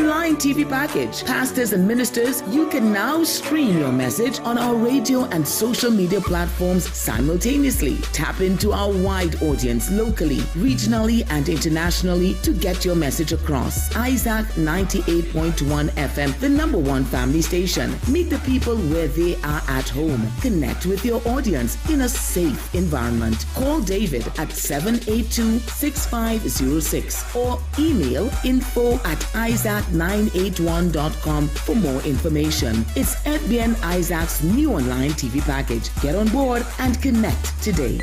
online TV package. Pastors and ministers, you can now stream your message on our radio and social media platforms simultaneously. Tap into our wide audience locally, regionally, and internationally to get your message across. Isaac 98.1 FM, the #1 family station. Meet the people where they are at home. Connect with your audience in a safe environment. Call David at 782-6506 or email info@isaac981.com for more information. It's FBN Isaac's new online TV package. Get on board and connect today.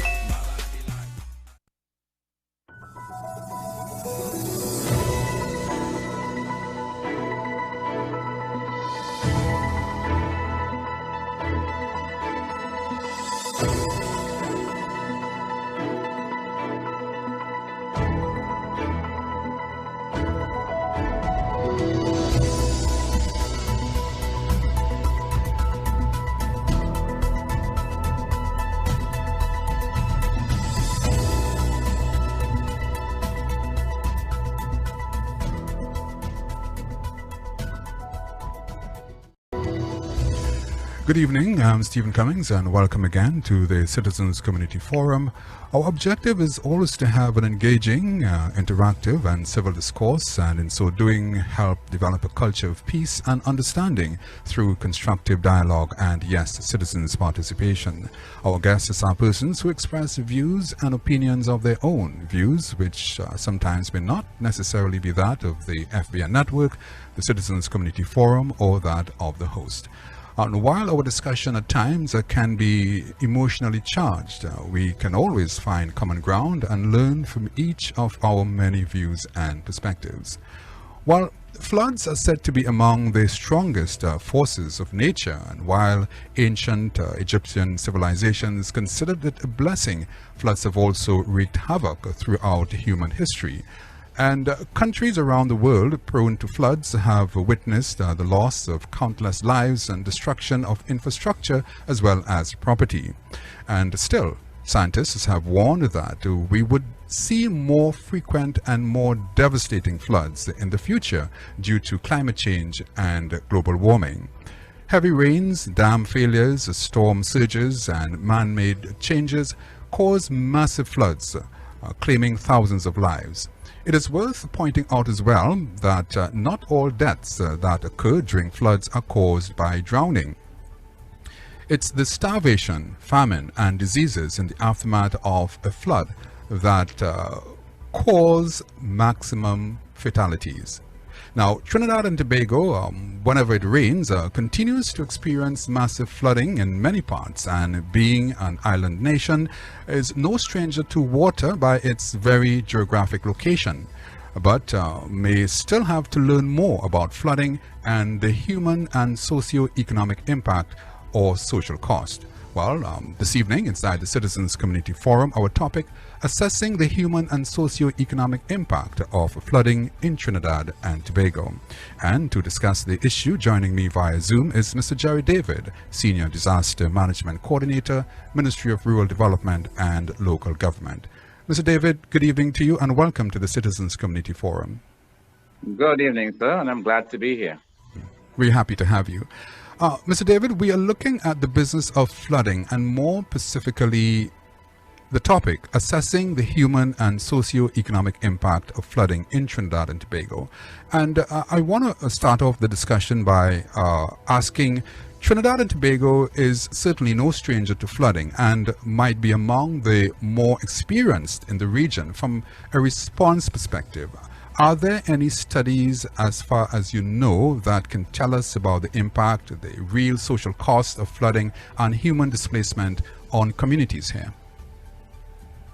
Good evening, I'm Stephen Cummings and welcome again to the Citizens Community Forum. Our objective is always to have an engaging, interactive and civil discourse, and in so doing help develop a culture of peace and understanding through constructive dialogue and, yes, citizens' participation. Our guests are persons who express views and opinions of their own, views which sometimes may not necessarily be that of the FBN network, the Citizens Community Forum, or that of the host. And while our discussion at times can be emotionally charged, we can always find common ground and learn from each of our many views and perspectives. While floods are said to be among the strongest forces of nature, and while ancient Egyptian civilizations considered it a blessing, floods have also wreaked havoc throughout human history. And countries around the world prone to floods have witnessed the loss of countless lives and destruction of infrastructure as well as property. And still, scientists have warned that we would see more frequent and more devastating floods in the future due to climate change and global warming. Heavy rains, dam failures, storm surges, and man-made changes cause massive floods, claiming thousands of lives. It is worth pointing out as well that not all deaths that occur during floods are caused by drowning. It's the starvation, famine, and diseases in the aftermath of a flood that cause maximum fatalities. Now, Trinidad and Tobago, whenever it rains, continues to experience massive flooding in many parts, and being an island nation is no stranger to water by its very geographic location, but may still have to learn more about flooding and the human and socio-economic impact or social cost. Well, this evening inside the Citizens Community Forum, our topic, assessing the human and socio-economic impact of flooding in Trinidad and Tobago. And to discuss the issue, joining me via Zoom is Mr. Jerry David, Senior Disaster Management Coordinator, Ministry of Rural Development and Local Government. Mr. David, good evening to you and welcome to the Citizens Community Forum. Good evening, sir, and I'm glad to be here. We're happy to have you. Mr. David, we are looking at the business of flooding and more specifically the topic, assessing the human and socio-economic impact of flooding in Trinidad and Tobago. And I want to start off the discussion by asking, Trinidad and Tobago is certainly no stranger to flooding and might be among the more experienced in the region from a response perspective. Are there any studies, as far as you know, that can tell us about the impact, the real social cost of flooding and human displacement on communities here?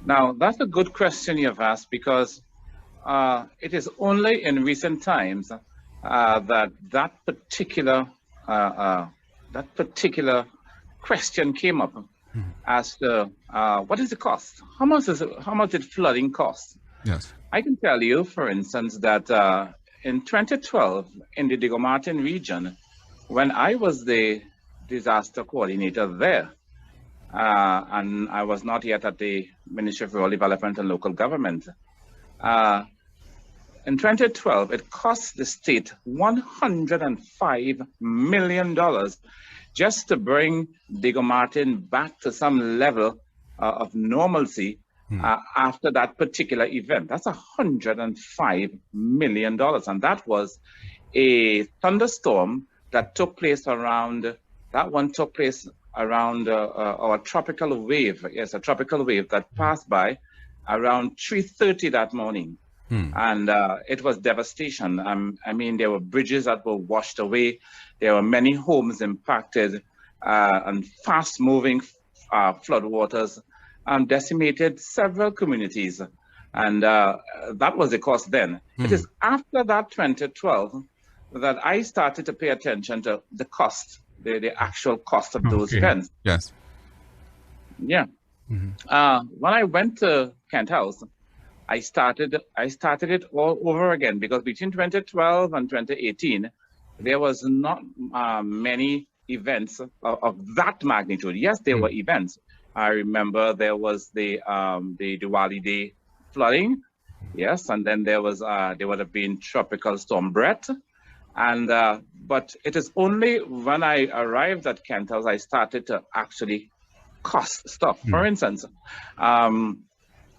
Now, that's a good question you've asked, because it is only in recent times that particular question came up as to what is the cost? How much did flooding cost? Yes. I can tell you, for instance, that in 2012, in the Diego Martin region, when I was the disaster coordinator there, and I was not yet at the Ministry of Rural Development and Local Government, in 2012, it cost the state $105 million just to bring Diego Martin back to some level of normalcy after that particular event. That's $105 million. And that was a thunderstorm that took place around, our tropical wave. Yes, a tropical wave that passed by around 3:30 that morning. And it was devastation. I mean, there were bridges that were washed away. There were many homes impacted, and fast-moving floodwaters decimated several communities. And that was the cost then. It is after that 2012 that I started to pay attention to the cost, the actual cost of those events. Yes. Yeah. When I went to Kent House, I started it all over again, because between 2012 and 2018, there was not many events of that magnitude. Yes, there were events. I remember there was the Diwali Day flooding. Yes, and then there would have been Tropical Storm Brett. And but it is only when I arrived at Kent House I started to actually cost stuff. For instance,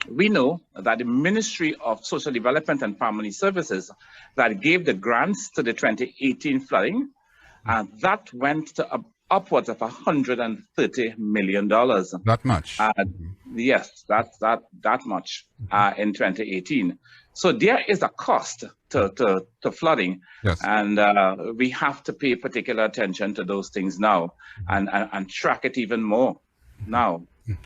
we know that the Ministry of Social Development and Family Services that gave the grants to the 2018 flooding, and that went to upwards of $130 million. That much? Yes, that much in 2018. So there is a cost to flooding, yes. And we have to pay particular attention to those things now, and track it even more now.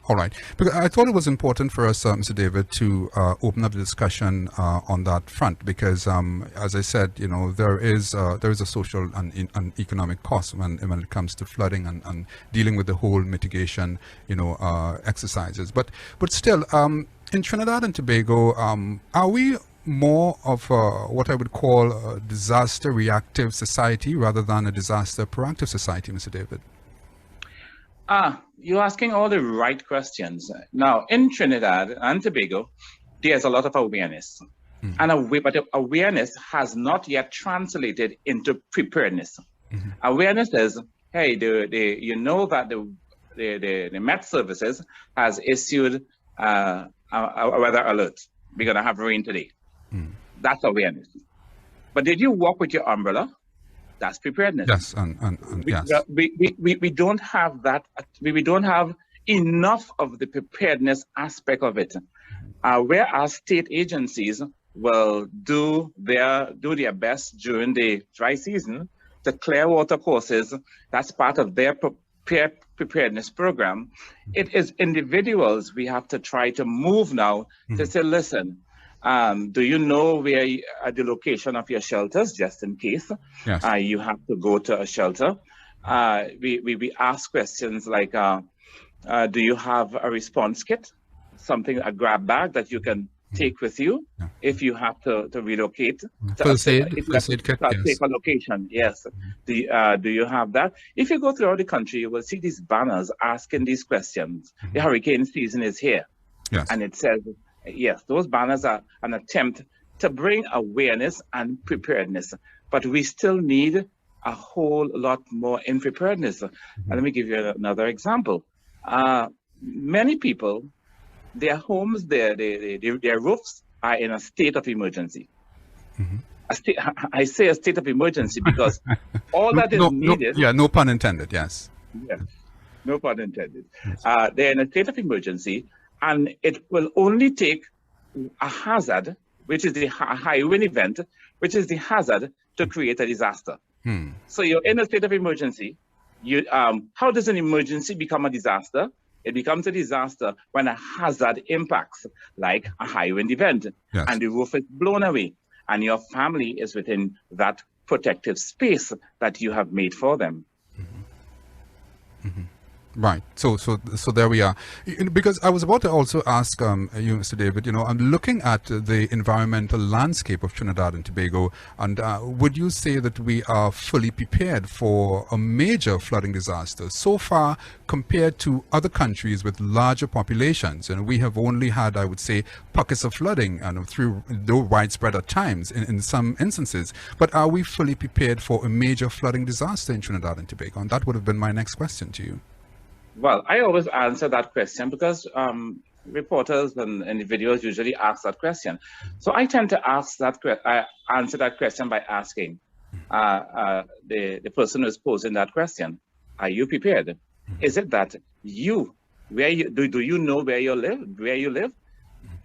All right. Because I thought it was important for us, Mr. David, to open up the discussion on that front, because, as I said, you know, there is a social and economic cost when it comes to flooding and dealing with the whole mitigation, you know, exercises. But still, in Trinidad and Tobago, are we more of what I would call a disaster reactive society rather than a disaster proactive society, Mr. David? You're asking all the right questions. Now, in Trinidad and Tobago, there's a lot of awareness. But awareness has not yet translated into preparedness. Awareness is, hey, you know that the Met Services has issued a weather alert. We're going to have rain today. That's awareness. But did you walk with your umbrella? That's preparedness. Yes, yes. We don't have that. We don't have enough of the preparedness aspect of it. Whereas state agencies will do their best during the dry season to clear water courses. That's part of their preparedness program. It is individuals we have to try to move now to say, listen, do you know where the location of your shelters, just in case you have to go to a shelter? We ask questions like, do you have a response kit, a grab bag that you can take with you if you have to relocate? First aid kit, safe location, yes. Do you have that? If you go throughout the country, you will see these banners asking these questions. The hurricane season is here. Yes. And it says, yes, those banners are an attempt to bring awareness and preparedness, but we still need a whole lot more in preparedness. And let me give you another example. Many people, their homes, their roofs are in a state of emergency. I say a state of emergency because all that is needed. No pun intended, yes. Yes, no pun intended. They're in a state of emergency, and it will only take a hazard, which is the high wind event, which is the hazard to create a disaster. So you're in a state of emergency. How does an emergency become a disaster? It becomes a disaster when a hazard impacts, like a high wind event, and the roof is blown away, and your family is within that protective space that you have made for them. Right. So there we are. Because I was about to also ask you, Mr. David, I'm looking at the environmental landscape of Trinidad and Tobago, and would you say that we are fully prepared for a major flooding disaster? So far, compared to other countries with larger populations, and we have only had, I would say, pockets of flooding, and through though widespread at times in some instances. But are we fully prepared for a major flooding disaster in Trinidad and Tobago? And that would have been my next question to you. Well, I always answer that question because reporters and individuals usually ask that question. So I tend to answer that question by asking the person who's posing that question, are you prepared? Is it that do you know where you live?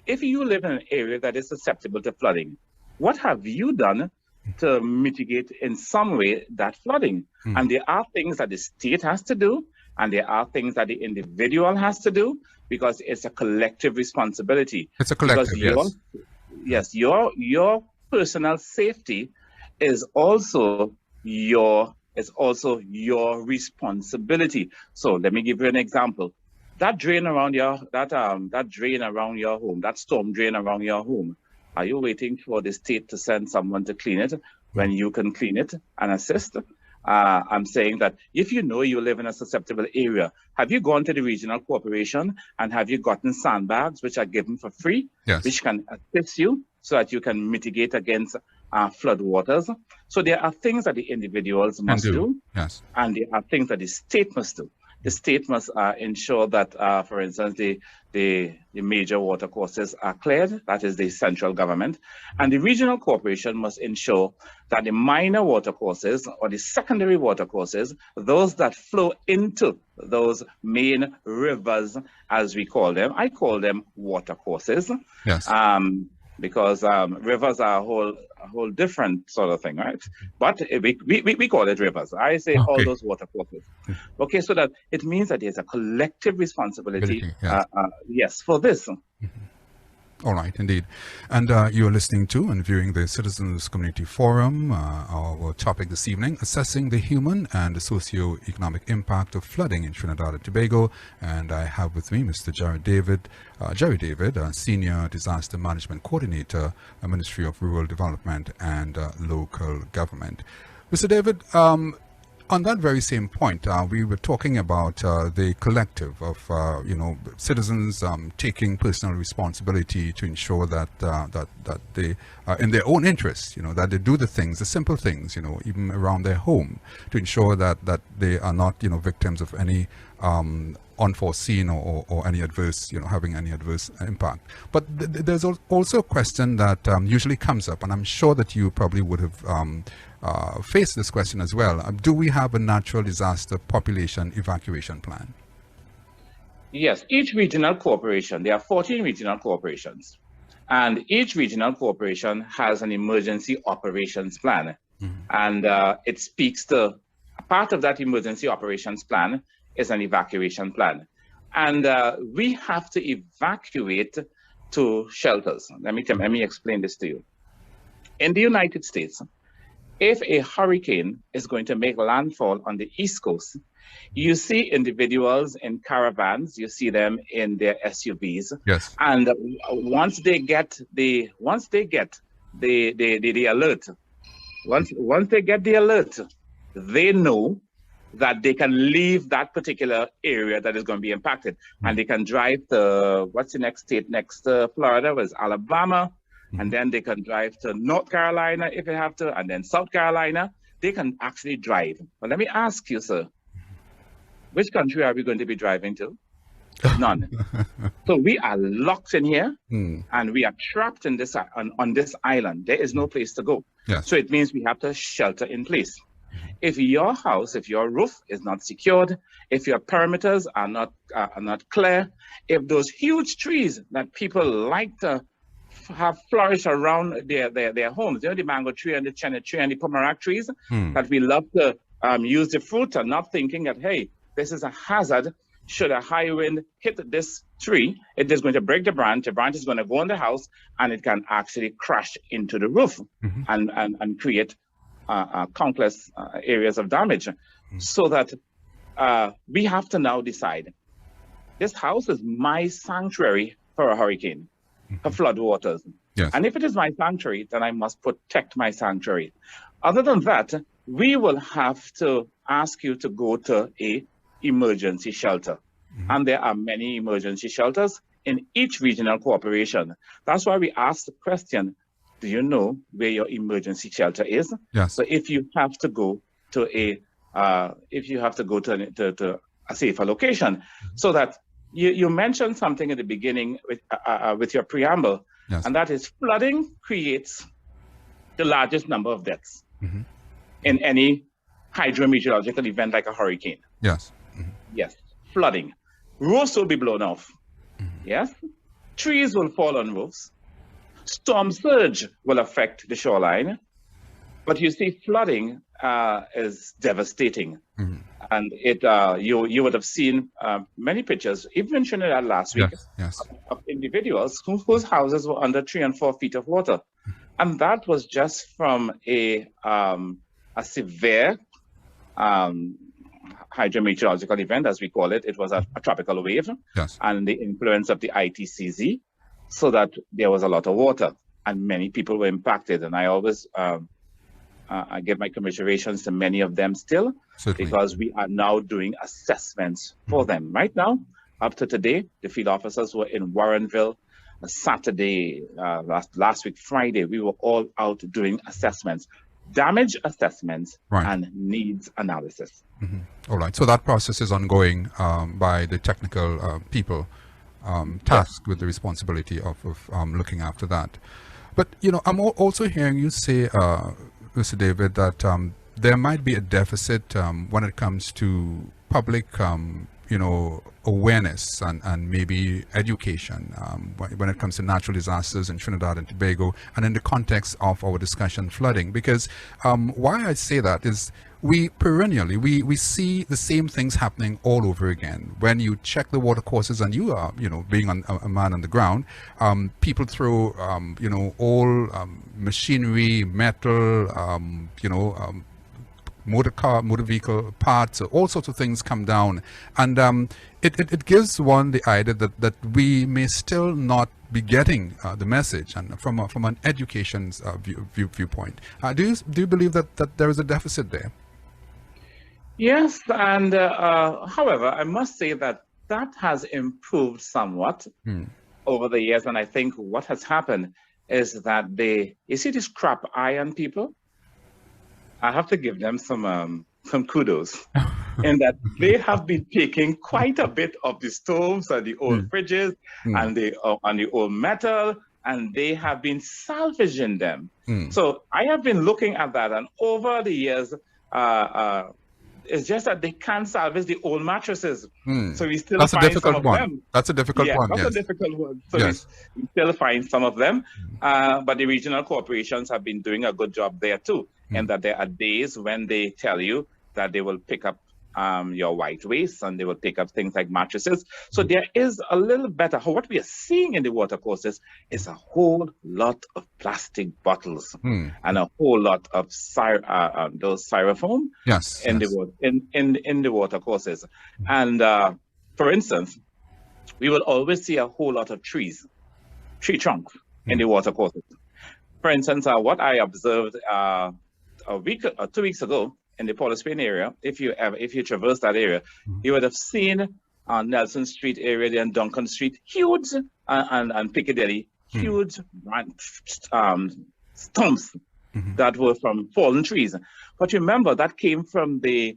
If you live in an area that is susceptible to flooding, what have you done to mitigate in some way that flooding? And there are things that the state has to do, and there are things that the individual has to do, because it's a collective responsibility. It's a collective, yes. Your personal safety is also your responsibility. So let me give you an example. That drain around your home, that storm drain around your home, are you waiting for the state to send someone to clean it when you can clean it and assist? I'm saying that if you know you live in a susceptible area, have you gone to the regional corporation and have you gotten sandbags which are given for free, which can assist you so that you can mitigate against flood waters? So there are things that the individuals must do, and there are things that the state must do. The state must ensure that, for instance, the major water courses are cleared. That is the central government. And the regional corporation must ensure that the minor water courses or the secondary water courses, those that flow into those main rivers, as we call them, I call them water courses. Yes. Because rivers are a whole different sort of thing, right? But we call it rivers. I say all those water courses. Okay, so that it means that there's a collective responsibility, for this. All right, indeed. And you are listening to and viewing the Citizens Community Forum. Our topic this evening, assessing the human and the socio-economic impact of flooding in Trinidad and Tobago. And I have with me Mr. Jerry David, Senior Disaster Management Coordinator, Ministry of Rural Development and Local Government. Mr. David, on that very same point, we were talking about the collective of citizens taking personal responsibility to ensure that they, in their own interests, that they do the simple things, even around their home, to ensure that they are not, victims of any unforeseen or any adverse, having any adverse impact. But there's also a question that usually comes up, and I'm sure that you probably would have face this question as well. Do we have a natural disaster population evacuation plan? Yes, each regional corporation, there are 14 regional corporations, and each regional corporation has an emergency operations plan. And it speaks to, a part of that emergency operations plan is an evacuation plan. And we have to evacuate to shelters. Let me explain this to you. In the United States, if a hurricane is going to make landfall on the East Coast, you see individuals in caravans, you see them in their SUVs. Yes. And once they get the alert, once they get the alert, they know that they can leave that particular area that is going to be impacted. And they can drive to, what's the next state next to Florida, was Alabama. And then they can drive to North Carolina if they have to, and then South Carolina. They can actually drive. But let me ask you, sir, which country are we going to be driving to? None. So we are locked in here, and we are trapped in this on this island. There is no place to go. Yes. So it means we have to shelter in place. If your house, if your roof is not secured, if your perimeters are not clear, if those huge trees that people like to have flourished around their homes, the mango tree and the chena tree and the pomerac trees that we love to use the fruit, and not thinking that, hey, this is a hazard. Should a high wind hit this tree, it is going to break the branch is going to go in the house, and it can actually crash into the roof and create countless areas of damage. So that we have to now decide, this house is my sanctuary for a hurricane, for flood waters. Yes. And if it is my sanctuary, then I must protect my sanctuary. Other than that, we will have to ask you to go to a emergency shelter. And there are many emergency shelters in each regional corporation. That's why we asked the question, do you know where your emergency shelter is? Yes. So if you have to go to a safer location, so that you mentioned something at the beginning with your preamble, Yes. and that is flooding creates the largest number of deaths in any hydrometeorological event like a hurricane. Yes. Yes, flooding. Roofs will be blown off. Yes, trees will fall on roofs. Storm surge will affect the shoreline. But you see, flooding is devastating. And you would have seen many pictures, even in Trinidad last week, of individuals whose houses were under 3 and 4 feet of water. And that was just from a severe hydrometeorological event, as we call it. It was a tropical wave, and the influence of the ITCZ, so that there was a lot of water and many people were impacted. And I always I give my commiserations to many of them still, because we are now doing assessments for them. Right now, up to today, the field officers were in Warrenville. Saturday, last week, Friday, we were all out doing assessments, damage assessments, and needs analysis. All right. So that process is ongoing by the technical people tasked with the responsibility of looking after that. But, I'm also hearing you say, Mr. David, that there might be a deficit when it comes to public, awareness and maybe education when it comes to natural disasters in Trinidad and Tobago, and in the context of our discussion flooding. Because why I say that is we perennially, we see the same things happening all over again. When you check the water courses, and you are, being a man on the ground, people throw, all machinery, metal, motor vehicle parts, all sorts of things come down. And it gives one the idea that we may still not be getting the message, and from an education viewpoint. Do you believe that there is a deficit there? Yes, and however, I must say that has improved somewhat over the years. And I think what has happened is that you see these scrap iron people, I have to give them some kudos in that they have been taking quite a bit of the stoves and the old fridges and the old metal, and they have been salvaging them. So I have been looking at that, and over the years, it's just that they can't salvage the old mattresses. So we still find some of them. That's a difficult one. That's a difficult one. So we still find some of them. But the regional corporations have been doing a good job there too. And that there are days when they tell you that they will pick up your white waste, and they will pick up things like mattresses. So there is a little better. What we are seeing in the watercourses is a whole lot of plastic bottles and a whole lot of those styrofoam in the watercourses. And for instance, we will always see a whole lot of tree trunks in the watercourses. For instance, what I observed a week or 2 weeks ago in the Port of Spain area, if you traverse that area, you would have seen on Nelson Street area and Duncan Street, huge and Piccadilly, huge stumps that were from fallen trees. But remember, that came from the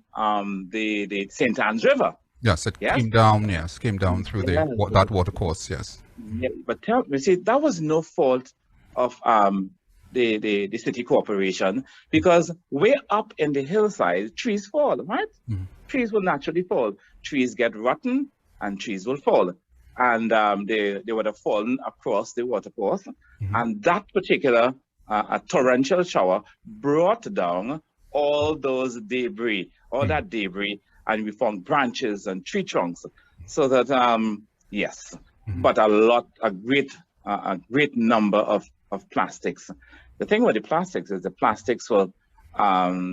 St. Anne's River. Yes, it came down. Yes, came down through that watercourse. Yes. Yeah, but you see, that was no fault of the city corporation, because way up in the hillside, trees fall, right? Trees will naturally fall. Trees get rotten and trees will fall. And they would have fallen across the watercourse. And that particular a torrential shower brought down all those debris, that debris, and we found branches and tree trunks. So that, but a great number of plastics. The thing with the plastics is the plastics will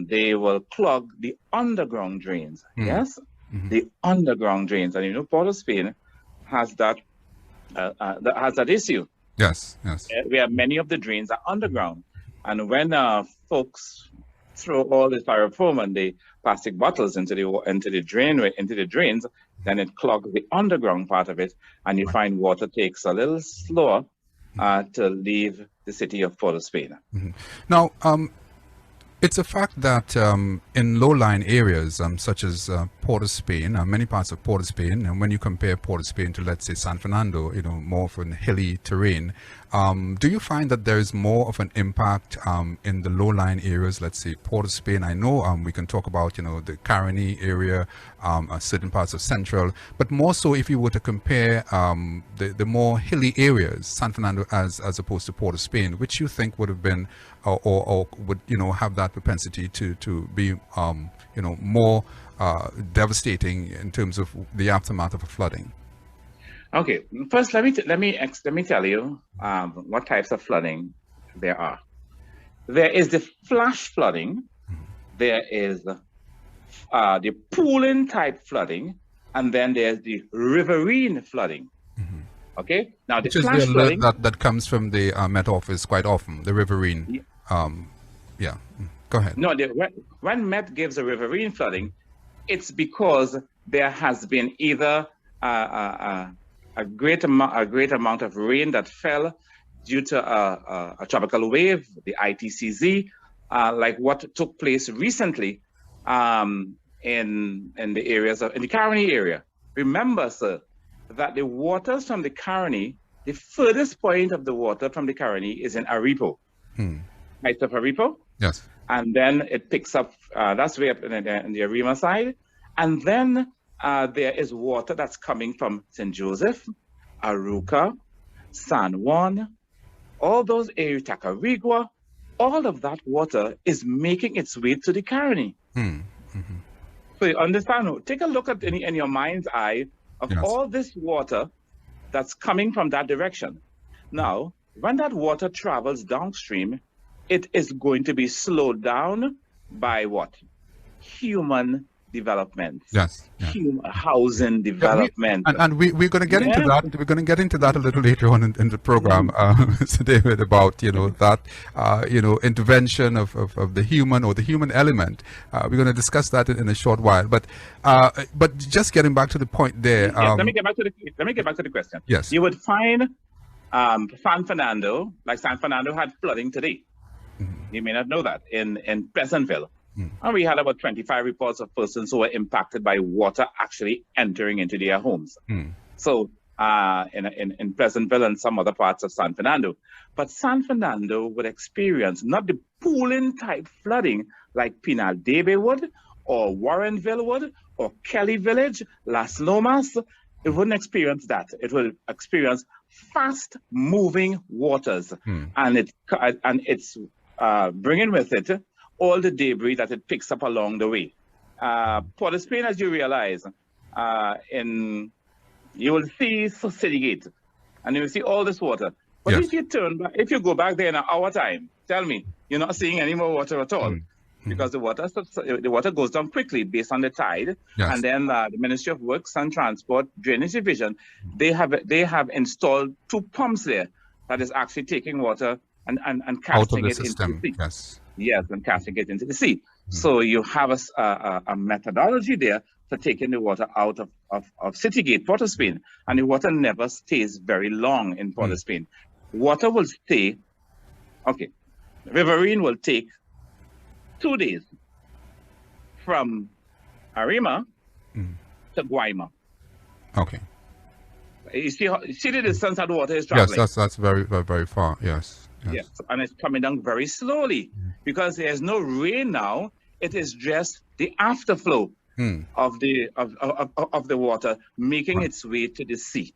they will clog the underground drains. Yes, the underground drains. And you know, Port of Spain has that issue. Yes, yes. Where many of the drains are underground. And when folks throw all the styrofoam and the plastic bottles into the drains, then it clogs the underground part of it, and you find water takes a little slower to leave the city of Port of Spain. Now, it's a fact that in low-lying areas such as Port of Spain, many parts of Port of Spain, and when you compare Port of Spain to, let's say, San Fernando, you know, more of an hilly terrain, do you find that there is more of an impact in the low-lying areas, let's say Port of Spain? I know we can talk about, you know, the Caroni area, certain parts of Central, but more so if you were to compare the more hilly areas, San Fernando as opposed to Port of Spain, which you think would have been or would, you know, have that propensity to be, you know, more devastating in terms of the aftermath of a flooding? Okay, first let me tell you what types of flooding there are. There is the flash flooding, there is the pooling type flooding, and then there's the riverine flooding. Okay, now the flash flooding that comes from the Met Office quite often, the riverine. Yeah, go ahead. No, when Met gives a riverine flooding, it's because there has been either a great amount of rain that fell due to a tropical wave, the ITCZ, like what took place recently in the areas of in the Caroni area. Remember, sir, that the waters from the Caroni, the furthest point of the water from the Caroni is in Aripo, height of Aripo. Yes. And then it picks up, that's way up in the Arima side. And then there is water that's coming from St. Joseph, Aruca, San Juan, all those areas, Tacarigua, all of that water is making its way to the Caroni. So you understand, take a look at in your mind's eye of all this water that's coming from that direction. Now, when that water travels downstream, it is going to be slowed down by what? Human development. Yes. Housing development. We're going to get into that. We're going to get into that a little later on in the program, Mr. David, about, you know, that, you know, intervention of the human or the human element. We're going to discuss that in a short while. But just getting back to the point there. Let me get back to the question. Yes. You would find San Fernando, like San Fernando had flooding today. You may not know that in Pleasantville. And we had about 25 reports of persons who were impacted by water actually entering into their homes. So in Pleasantville and some other parts of San Fernando. But San Fernando would experience not the pooling type flooding like Pinal-Debe would, or Warrenville would, or Kelly Village, Las Lomas. It wouldn't experience that. It will experience fast moving waters. And it's bringing with it all the debris that it picks up along the way. Port of Spain, as you realize, you will see City Gate, and you will see all this water. But if you turn back, if you go back there in an hour time, tell me, you're not seeing any more water at all. Because the water goes down quickly based on the tide. And then the Ministry of Works and Transport Drainage Division, they have installed 2 pumps there that is actually taking water and casting it into the sea. Yes, and casting it into the sea. So you have a methodology there for taking the water out of City Gate, Port of Spain, and the water never stays very long in Port of Spain. Water will stay, riverine will take 2 days from Arima to Guayma. Okay. You see the distance that the water is traveling? Yes, that's very, very, very far, yes. Yes, and it's coming down very slowly because there's no rain now. It is just the afterflow of the water making its way to the sea.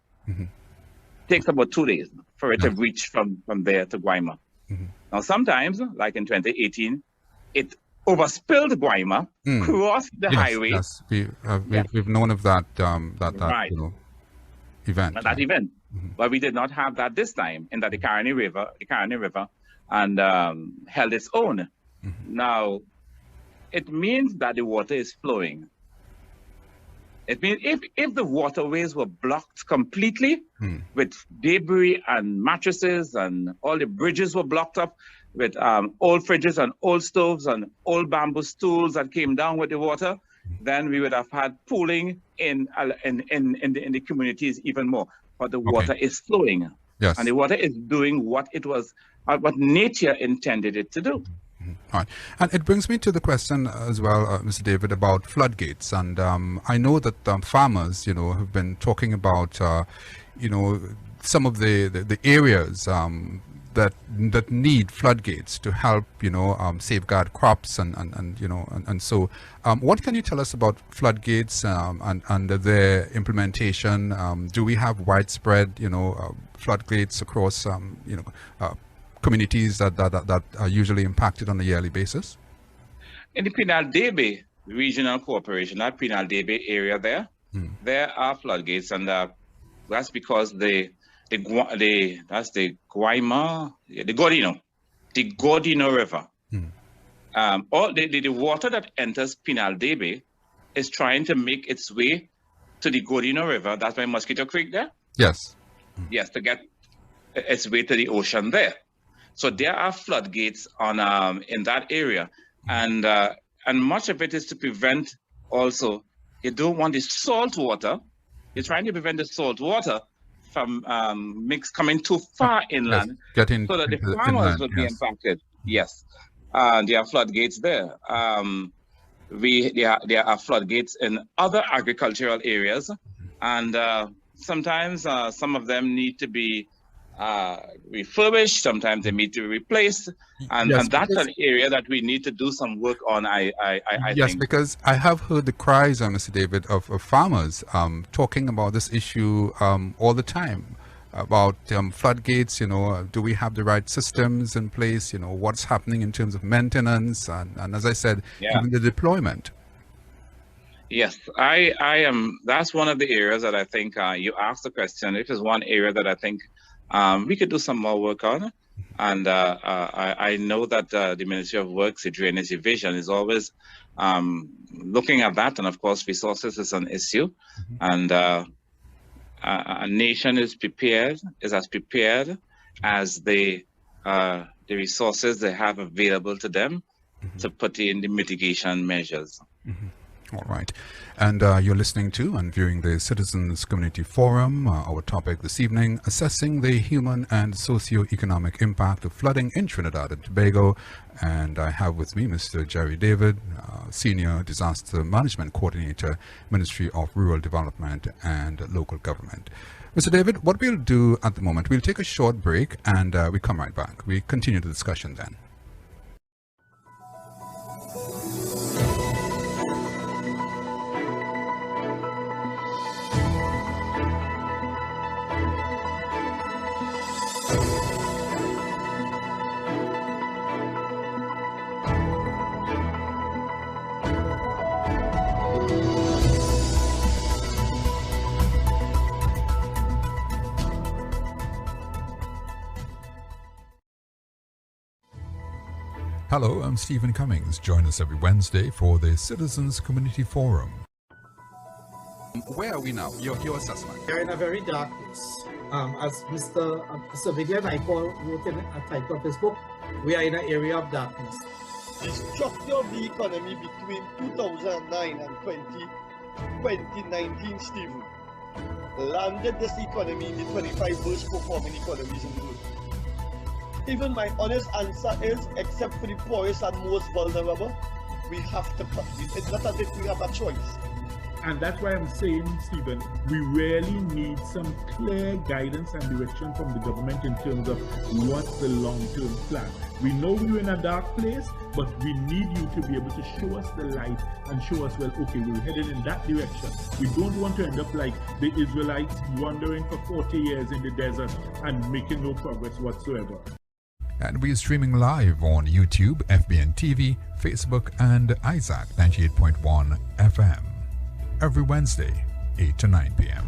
Takes about 2 days for it to reach from there to Guayma. Now, sometimes, like in 2018, it overspilled Guayma, crossed the highway. Yes, we've known of that right. Event. That event. But we did not have that this time, in that the Caroni River and held its own. Now, it means that the water is flowing. It means if the waterways were blocked completely with debris and mattresses, and all the bridges were blocked up with old fridges and old stoves and old bamboo stools that came down with the water, then we would have had pooling in the communities even more. But the water is flowing, Yes. and the water is doing what nature intended it to do. All right. And it brings me to the question as well, Mr. David, about floodgates. And I know that farmers, have been talking about, some of the areas that need floodgates to help, safeguard crops and so. What can you tell us about floodgates and their implementation? Do we have widespread, floodgates across, communities that are usually impacted on a yearly basis? In the Pinal-Debe Regional Corporation, that Pinal-Debe area there are floodgates, and that's because that's the Guayma, the Gordino River. All the water that enters Pinal-Debe is trying to make its way to the Gordino River. That's by Mosquito Creek there. Yes. Yes, to get its way to the ocean there. So there are floodgates on in that area, and much of it is to prevent. Also, you don't want the salt water. You're trying to prevent the salt water from coming too far inland, so that the farmers would be impacted. Yes, there are floodgates there. There are floodgates in other agricultural areas, and sometimes some of them need to be refurbished, sometimes they need to be replaced, and that's an area that we need to do some work on. I think. Because I have heard the cries, Mr. David, of farmers talking about this issue all the time, about floodgates. Do we have the right systems in place? What's happening in terms of maintenance and as I said, even the deployment. Yes, I am. That's one of the areas that I think you asked the question. It is one area that I think we could do some more work on, and I know that the Ministry of Works, the Drainage Division, is always looking at that, and of course, resources is an issue, and a nation is as prepared as the resources they have available to them to put in the mitigation measures. All right. And you're listening to and viewing the Citizens Community Forum. Our topic this evening, assessing the human and socio-economic impact of flooding in Trinidad and Tobago. And I have with me Mr. Jerry David, Senior Disaster Management Coordinator, Ministry of Rural Development and Local Government. Mr. David, what we'll do at the moment, we'll take a short break and we come right back. We continue the discussion then. Hello, I'm Stephen Cummings. Join us every Wednesday for the Citizens Community Forum. Where are we now? Your assessment. We're in a very dark place. As Mr. Vivian Icol wrote in a title of his book, we are in an area of darkness. The structure of the economy between 2009 and 2019, Stephen, landed this economy in the 25 worst performing economies in the world. Even my honest answer is, except for the poorest and most vulnerable, we have to cut it. It's not as if we have a choice. And that's why I'm saying, Stephen, we really need some clear guidance and direction from the government in terms of what's the long-term plan. We know we're in a dark place, but we need you to be able to show us the light and show us, well, okay, we're headed in that direction. We don't want to end up like the Israelites wandering for 40 years in the desert and making no progress whatsoever. And we are streaming live on YouTube, FBN TV, Facebook, and Isaac 98.1 FM. Every Wednesday, 8 to 9 p.m.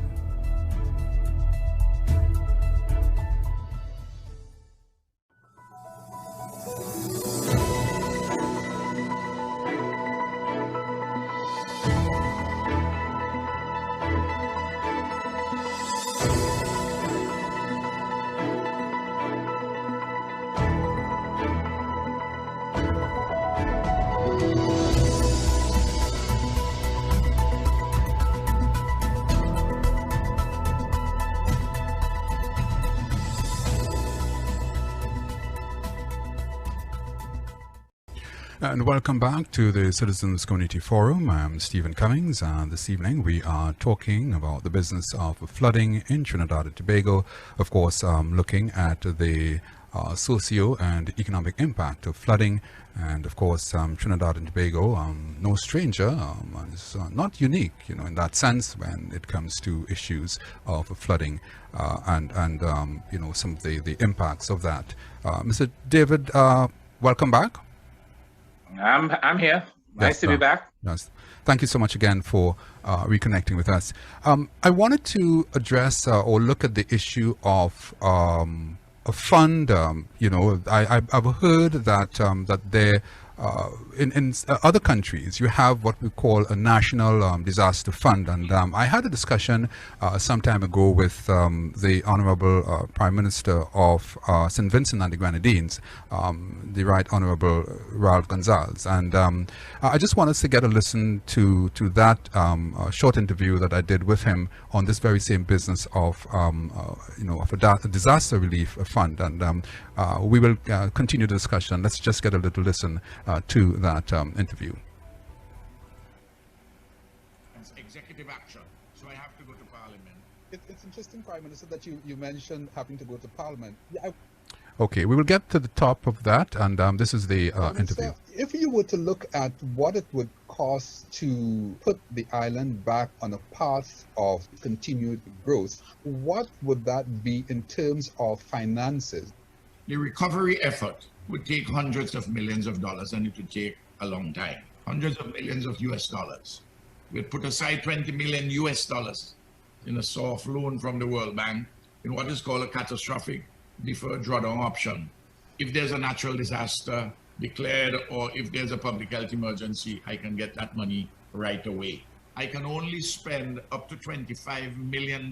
And welcome back to the Citizens Community Forum. I'm Stephen Cummings, and this evening we are talking about the business of flooding in Trinidad and Tobago. Of course, looking at the socio and economic impact of flooding. And of course, Trinidad and Tobago, no stranger, is not unique, in that sense when it comes to issues of flooding and some of the impacts of that. Mr. David, welcome back. I'm here. Nice to be back. Yes. Thank you so much again for reconnecting with us. I wanted to address or look at the issue of a fund. I've heard that that there in other countries you have what we call a national disaster fund, and I had a discussion some time ago with the Honorable Prime Minister of St. Vincent and the Grenadines, the Right Honorable Ralph Gonzalez, and I just wanted to get a listen to that short interview that I did with him on this very same business of of a disaster relief fund, and we will continue the discussion. Let's just get a little listen to that interview. Executive action, so I have to go to Parliament. It's interesting, Prime Minister, that you mentioned having to go to Parliament. Okay, we will get to the top of that, and this is the interview. If you were to look at what it would cost to put the island back on a path of continued growth, what would that be in terms of finances? The recovery effort would take hundreds of millions of dollars, and it would take a long time. Hundreds of millions of US dollars. We'd put aside 20 million US dollars in a soft loan from the World Bank in what is called a catastrophic deferred drawdown option. If there's a natural disaster declared, or if there's a public health emergency, I can get that money right away. I can only spend up to $25 million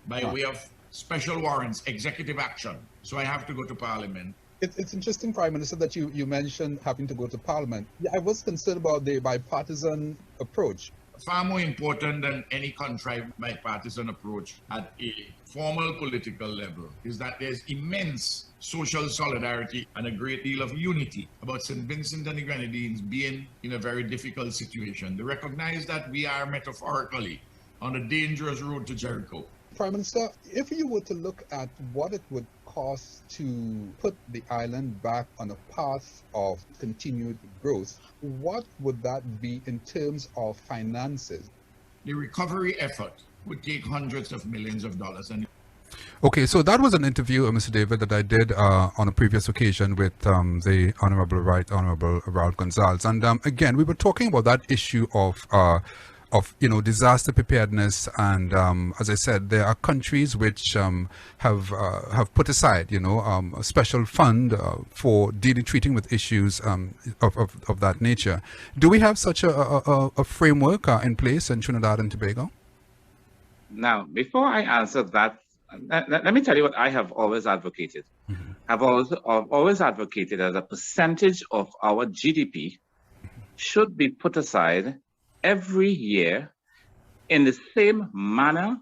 by way of special warrants, executive action. So I have to go to Parliament. It's interesting, Prime Minister, that you mentioned having to go to Parliament. I was concerned about the bipartisan approach. Far more important than any contrived bipartisan approach at a formal political level is that there's immense social solidarity and a great deal of unity about St. Vincent and the Grenadines being in a very difficult situation. They recognize that we are metaphorically on a dangerous road to Jericho. Prime Minister, if you were to look at what it would cost to put the island back on a path of continued growth, what would that be in terms of finances? The recovery effort would take hundreds of millions of dollars. Okay, so that was an interview, Mr. David, that I did on a previous occasion with the Right Honorable Ralph Gonzalez. And again, we were talking about that issue of disaster preparedness, and as I said, there are countries which have put aside a special fund for treating with issues of that nature. Do we have such a framework in place in Trinidad and Tobago? Now, before I answer that, let me tell you what I have always advocated. Mm-hmm. I've always advocated as a percentage of our GDP should be put aside every year in the same manner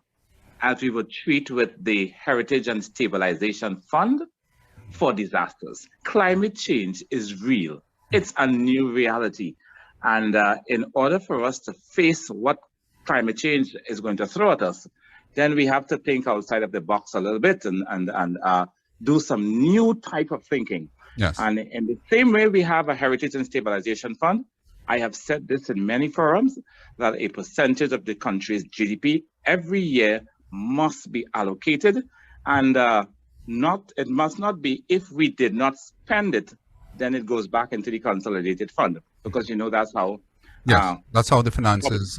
as we would treat with the Heritage and Stabilization Fund for disasters. Climate change is real. It's a new reality. And in order for us to face what climate change is going to throw at us, then we have to think outside of the box a little bit and do some new type of thinking. Yes. And in the same way we have a Heritage and Stabilization Fund, I have said this in many forums, that a percentage of the country's GDP every year must be allocated, and it must not be if we did not spend it, then it goes back into the consolidated fund, because that's how. Yes, that's how the finances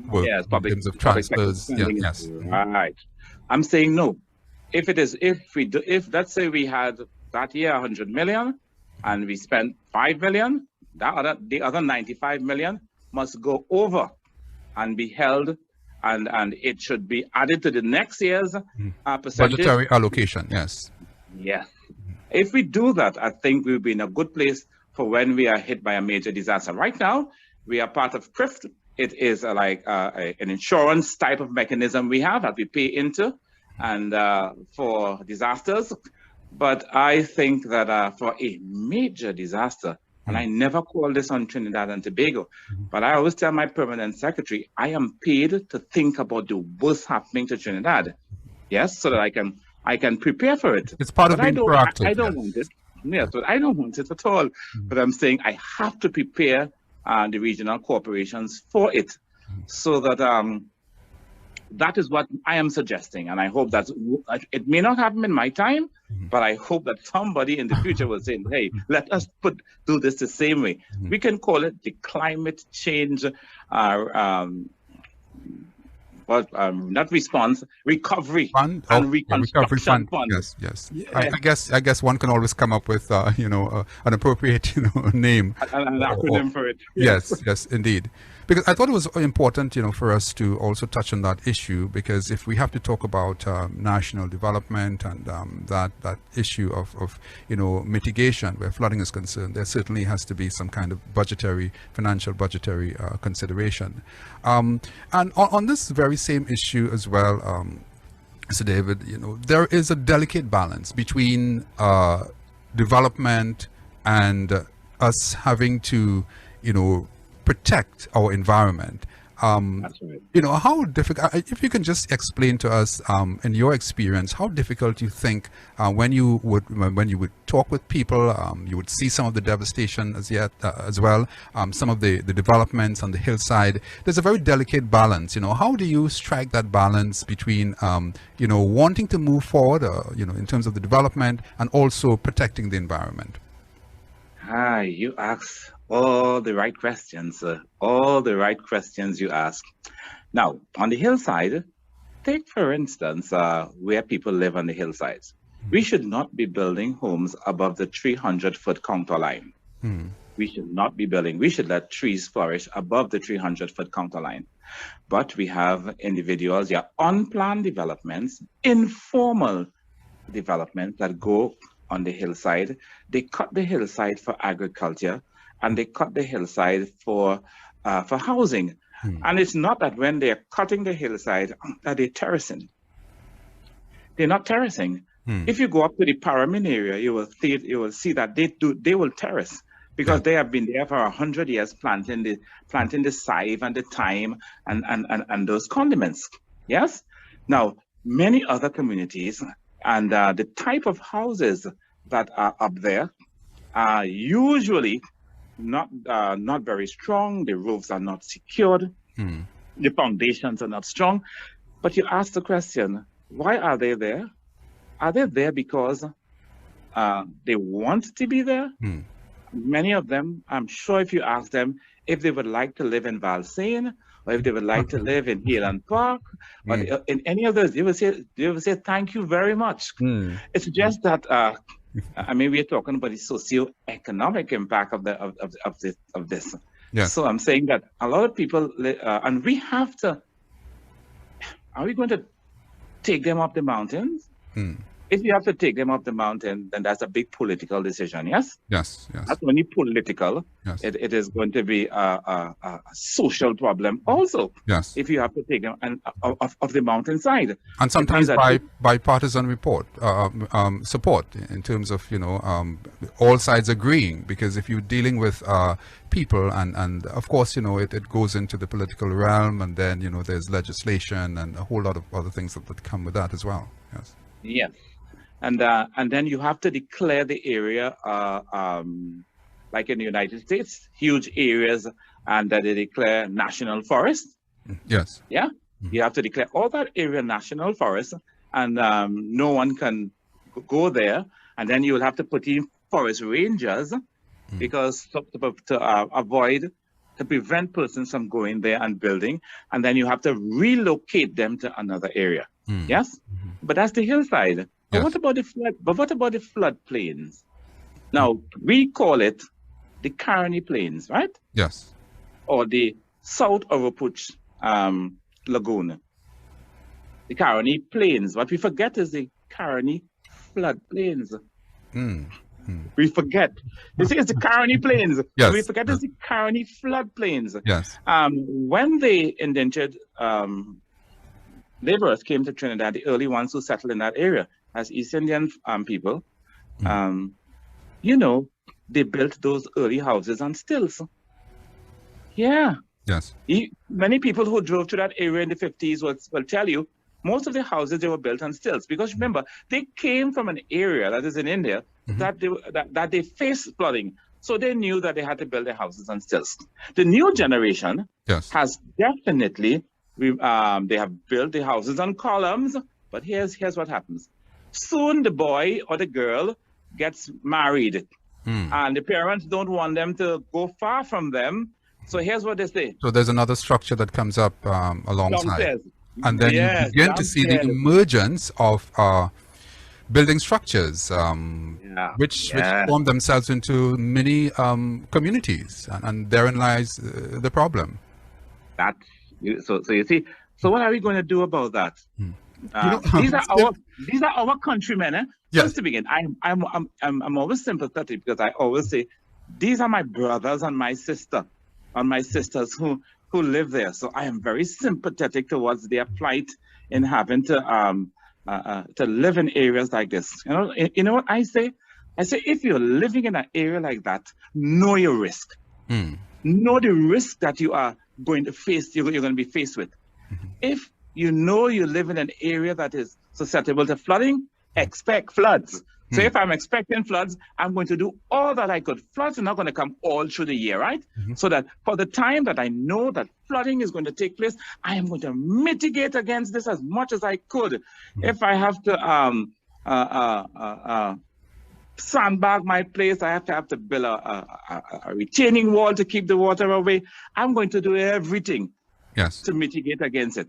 work. Yes, in terms of transfers. Yeah, yes. Right. I'm saying no. If let's say we had that year 100 million, and we spent 5 million. The other 95 million must go over and be held, and it should be added to the next year's percentage. Budgetary allocation, yes. Yes. If we do that, I think we'll be in a good place for when we are hit by a major disaster. Right now, we are part of CRIFT. It is like an insurance type of mechanism we have that we pay into, and for disasters. But I think that for a major disaster, And I never call this on Trinidad and Tobago. But I always tell my permanent secretary, I am paid to think about the worst happening to Trinidad. Yes, so that I can prepare for it. It's part of but being proactive. I don't want it. Yes, but I don't want it at all. But I'm saying I have to prepare the regional corporations for it, so that that is what I am suggesting. And I hope that it may not happen in my time, but I hope that somebody in the future will say, hey, let us do this the same way. We can call it the climate change, not response, recovery fund and reconstruction fund. Yes. I guess one can always come up with an appropriate name, an acronym for it. Yes, indeed. Because I thought it was important, for us to also touch on that issue, because if we have to talk about national development and that issue of mitigation where flooding is concerned, there certainly has to be some kind of financial budgetary consideration. And on this very same issue as well, Mr. David, there is a delicate balance between development and us having to, protect our environment. That's right. How difficult, if you can just explain to us, in your experience, how difficult you think when you would talk with people, you would see some of the devastation as well, some of the developments on the hillside. There's a very delicate balance. How do you strike that balance between wanting to move forward, in terms of the development, and also protecting the environment? You ask all the right questions, all the right questions you ask. Now, on the hillside, take for instance, where people live on the hillsides. We should not be building homes above the 300-foot contour line. We should not be building. We should let trees flourish above the 300-foot contour line. But we have individuals, unplanned developments, informal developments that go on the hillside. They cut the hillside for agriculture, and they cut the hillside for housing. And it's not that when they're cutting the hillside that they're terracing. They're not terracing. If you go up to the Paramin area, you will see that they will terrace, because they have been there for 100 years planting the scythe and the thyme and those condiments. Yes. Now, many other communities and the type of houses that are up there are usually not very strong. The roofs are not secured. The foundations are not strong. But you ask the question, why are they there? Are they there because they want to be there? Many of them, I'm sure if you ask them if they would like to live in Valsayn, or if they would like to live in Highland Park, or in any of those, they will say thank you very much. It's just that we're talking about the socio-economic impact of this. Yes. So I'm saying that a lot of people, and we have to. Are we going to take them up the mountains? If you have to take them up the mountain, then that's a big political decision. Yes. Yes. Not only political. Yes. It is going to be a social problem also. Yes. If you have to take them of the mountainside. And sometimes bipartisan support in terms of all sides agreeing, because if you're dealing with people and of course it goes into the political realm, and then there's legislation and a whole lot of other things that come with that as well. Yes. Yes. And then you have to declare the area, like in the United States, huge areas, and that they declare national forest. Yes. Yeah. You have to declare all that area national forest, and no one can go there. And then you will have to put in forest rangers, because to prevent persons from going there and building, and then you have to relocate them to another area. Yes. But that's the hillside. But what about the flood? But what about the floodplains? Now we call it the Caroni Plains, right? Yes. Or the South Oropouche Lagoon. The Caroni Plains. What we forget is the Caroni floodplains. We forget. You see, it's the Caroni Plains. Yes. We forget it's the Caroni floodplains. Yes. When the indentured laborers came to Trinidad, the early ones who settled in that area as East Indian people, they built those early houses on stilts. Yeah. Yes. Many people who drove to that area in the 50s will tell you most of the houses, they were built on stilts, because remember, they came from an area that is in India that they faced flooding. So they knew that they had to build their houses on stilts. The new generation has definitely, they have built the houses on columns, but here's what happens. Soon the boy or the girl gets married, and the parents don't want them to go far from them. So here's what they say. So there's another structure that comes up alongside. Downstairs. And then you begin to see the emergence of building structures, which form themselves into mini communities, and therein lies the problem. So you see. So what are we going to do about that? These are our countrymen. Yes. Just to begin, I'm always sympathetic, because I always say these are my brothers and my sisters who live there. So I am very sympathetic towards their plight in having to live in areas like this. You know what I say? I say, if you're living in an area like that, know your risk. Know the risk that you are going to face. You're going to be faced with. If you know you live in an area that is susceptible to flooding, expect floods. So if I'm expecting floods, I'm going to do all that I could. Floods are not going to come all through the year, right? So that for the time that I know that flooding is going to take place, I am going to mitigate against this as much as I could. If I have to sandbag my place, I have to build a retaining wall to keep the water away. I'm going to do everything to mitigate against it.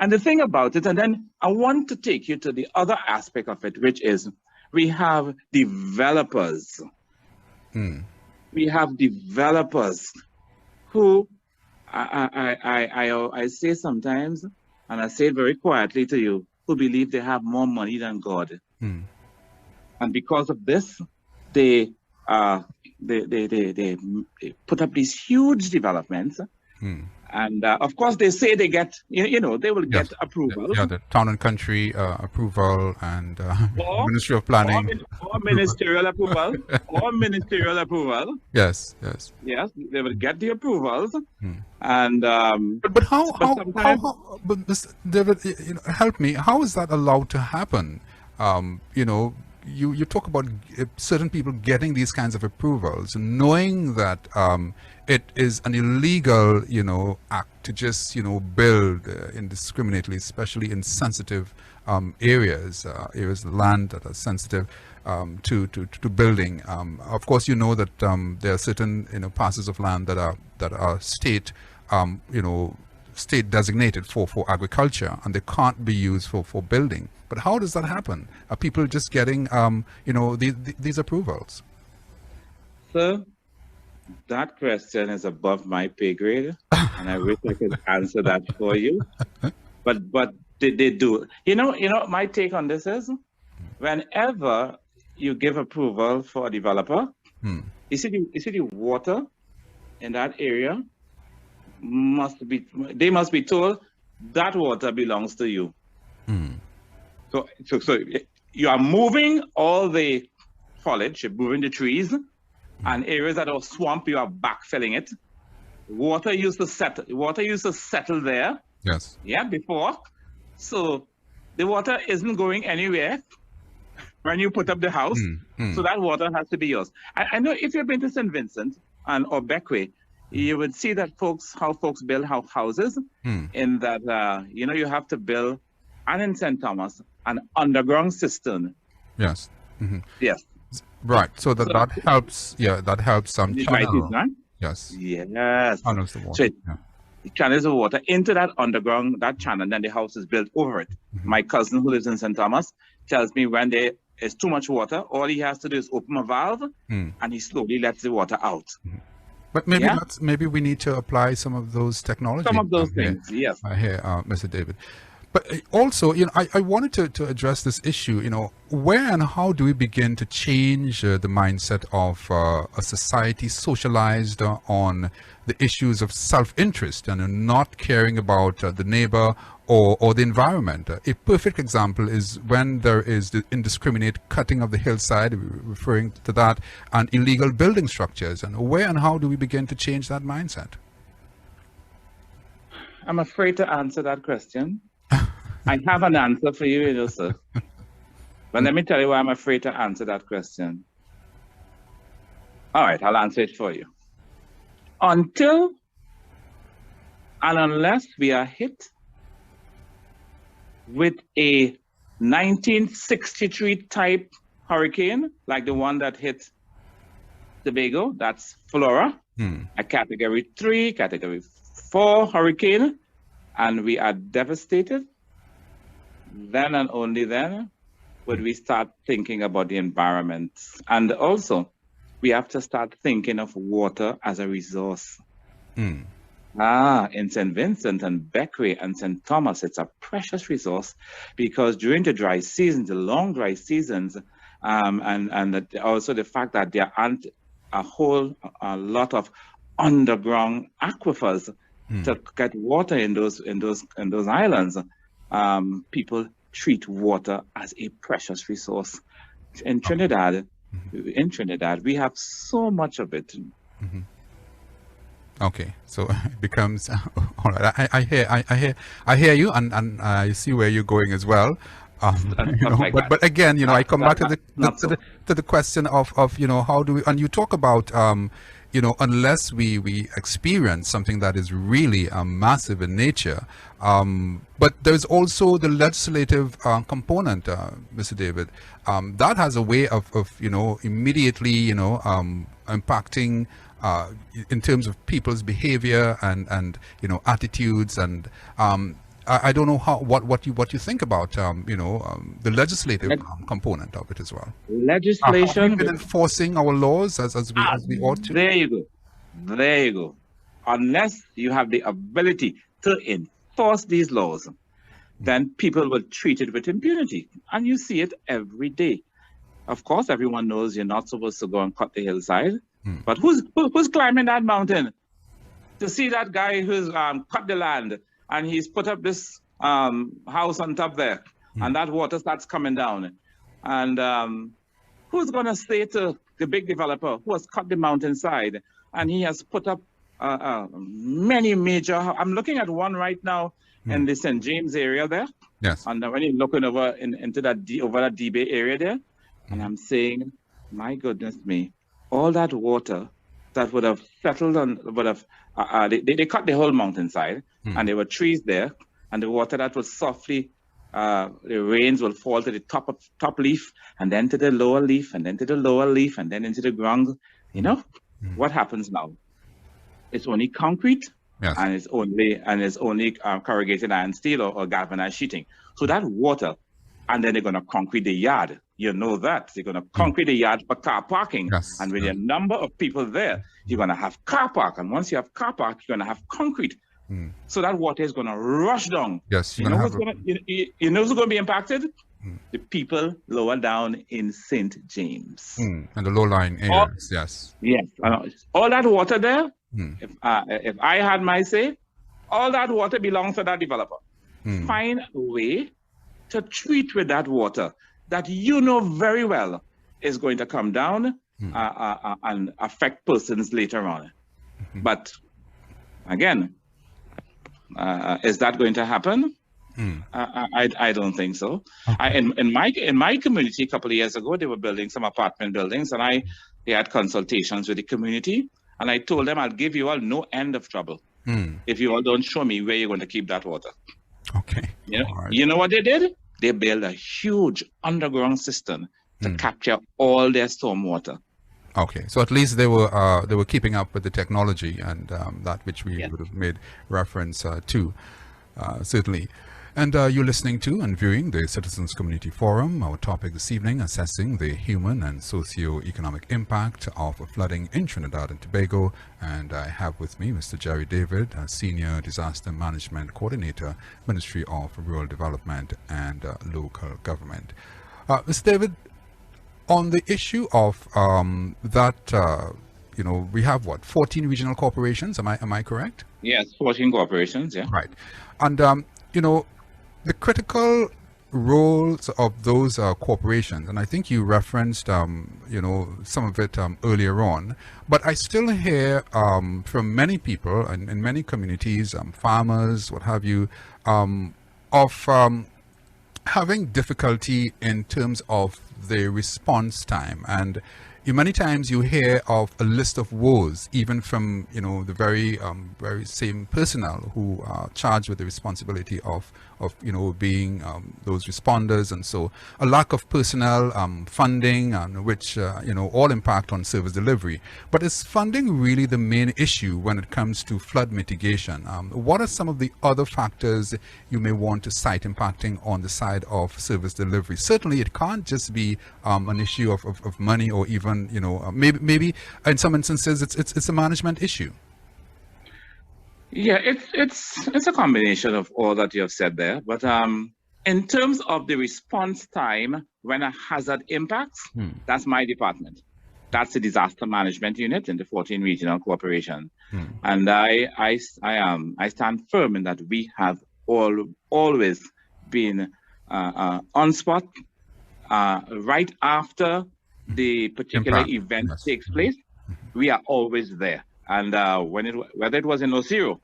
And the thing about it, and then I want to take you to the other aspect of it, which is we have developers. We have developers who I say sometimes, and I say it very quietly to you, who believe they have more money than God. And because of this, they put up these huge developments. And of course, they say they get, they will get approval. Yeah, the town and country approval and Ministry of Planning. Or ministerial approval. Or ministerial approval. Yes. Yes, they will get the approvals. And but how but Mr. David, help me. How is that allowed to happen? You talk about certain people getting these kinds of approvals, knowing that it is an illegal, act to just, build indiscriminately, especially in sensitive areas of land that are sensitive to building. Of course, you know that there are certain, parcels of land that are state, state designated for agriculture, and they can't be used for building. But how does that happen? Are people just getting, these approvals? Sir, that question is above my pay grade, and I wish I could answer that for you. But they do. My take on this is, whenever you give approval for a developer, you see the water in that area must be told that water belongs to you. So you are moving all the foliage, you're moving the trees, and areas that are swamp, you are backfilling it. Water used to settle there. Yes. Yeah, before. So the water isn't going anywhere when you put up the house. So that water has to be yours. I know if you've been to St. Vincent or Beckway, you would see that how folks build houses in that, you have to build, and in St. Thomas, an underground cistern. Yes. Yes. Right. So that helps. Yeah, that helps some channel. Yes. Yes. Channels the water. So it channels the water into that underground, that channel, and then the house is built over it. My cousin who lives in St. Thomas tells me when there is too much water, all he has to do is open a valve, and he slowly lets the water out. But maybe we need to apply some of those technologies. Some of those things, yes. Here, Mr. David. But also, I wanted to address this issue, where and how do we begin to change the mindset of a society socialized on the issues of self-interest and not caring about the neighbor or the environment? A perfect example is when there is the indiscriminate cutting of the hillside, referring to that, and illegal building structures. And where and how do we begin to change that mindset? I'm afraid to answer that question. I have an answer for you, sir. But let me tell you why I'm afraid to answer that question. All right, I'll answer it for you. Until and unless we are hit with a 1963 type hurricane, like the one that hit Tobago, that's Flora, a category 3, category 4 hurricane, and we are devastated, then and only then would we start thinking about the environment. And also, we have to start thinking of water as a resource. In St. Vincent and Beckwith and St. Thomas, it's a precious resource because during the dry seasons, the long dry seasons, and also the fact that there aren't a lot of underground aquifers to get water in those islands, people treat water as a precious resource. In Trinidad, we have so much of it. Okay, so it becomes all right. I hear you, and I see where you're going as well. But again, I come back to the question of how do we, and you talk about unless we experience something that is really massive in nature, but there's also the legislative component, Mr. David, that has a way of immediately impacting in terms of people's behavior and attitudes, and I don't know what you think about the legislative component of it as well. Legislation. Have we been enforcing our laws as we ought to? There you go. Unless you have the ability to enforce these laws, then people will treat it with impunity, and you see it every day. Of course, everyone knows you're not supposed to go and cut the hillside, but who's climbing that mountain to see that guy who's cut the land? And he's put up this house on top there, and that water starts coming down. And who's going to say to the big developer who has cut the mountainside, and he has put up many major... I'm looking at one right now in the St. James area there. Yes. And when you're looking over into that D-Bay area there, and I'm saying, my goodness me, all that water that would have settled on, they cut the whole mountainside, and there were trees there, and the water that was softly, the rains will fall to the top leaf, and then to the lower leaf, and then to the lower leaf, and then into the ground. What happens now? It's only concrete, yes, and it's only corrugated iron steel or galvanized sheeting. So that water, and then they're going to concrete the yard. You know that. They're going to concrete the yard for car parking. Yes. And with a number of people there, you're going to have car park. And once you have car park, you're going to have concrete. So that water is going to rush down. Yes. You know who's going to be impacted? The people lower down in St. James. And the low-lying areas, yes. Yes. All that water there, if I had my say, all that water belongs to that developer. Find a way to treat with that water that very well is going to come down and affect persons later on. But again, is that going to happen? I don't think so. Okay. In my community a couple of years ago, they were building some apartment buildings, and they had consultations with the community, and I told them I'll give you all no end of trouble if you all don't show me where you're going to keep that water. Okay. You know what they did? They built a huge underground system to capture all their stormwater. Okay, so at least they were keeping up with the technology and that which we would have made reference to, certainly. And you're listening to and viewing the Citizens Community Forum. Our topic this evening, assessing the human and socio-economic impact of flooding in Trinidad and Tobago. And I have with me Mr. Jerry David, Senior Disaster Management Coordinator, Ministry of Rural Development and Local Government. Mr. David, on the issue of we have 14 regional corporations. Am I correct? Yes, 14 corporations. Yeah. Right. And the critical roles of those corporations, and I think you referenced, some of it earlier on, but I still hear from many people and in many communities, farmers, what have you, of having difficulty in terms of the response time. And many times you hear of a list of woes, even from the very same personnel who are charged with the responsibility of being those responders, and so a lack of personnel, funding, which all impact on service delivery. But is funding really the main issue when it comes to flood mitigation? What are some of the other factors you may want to cite impacting on the side of service delivery? Certainly, it can't just be an issue of money, or even maybe in some instances it's a management issue. Yeah, it's a combination of all that you have said there. But in terms of the response time when a hazard impacts, that's my department. That's the disaster management unit in the 14 regional corporations. And I stand firm in that we have always been on spot right after the particular event takes place. We are always there. And whether it was in Osiro,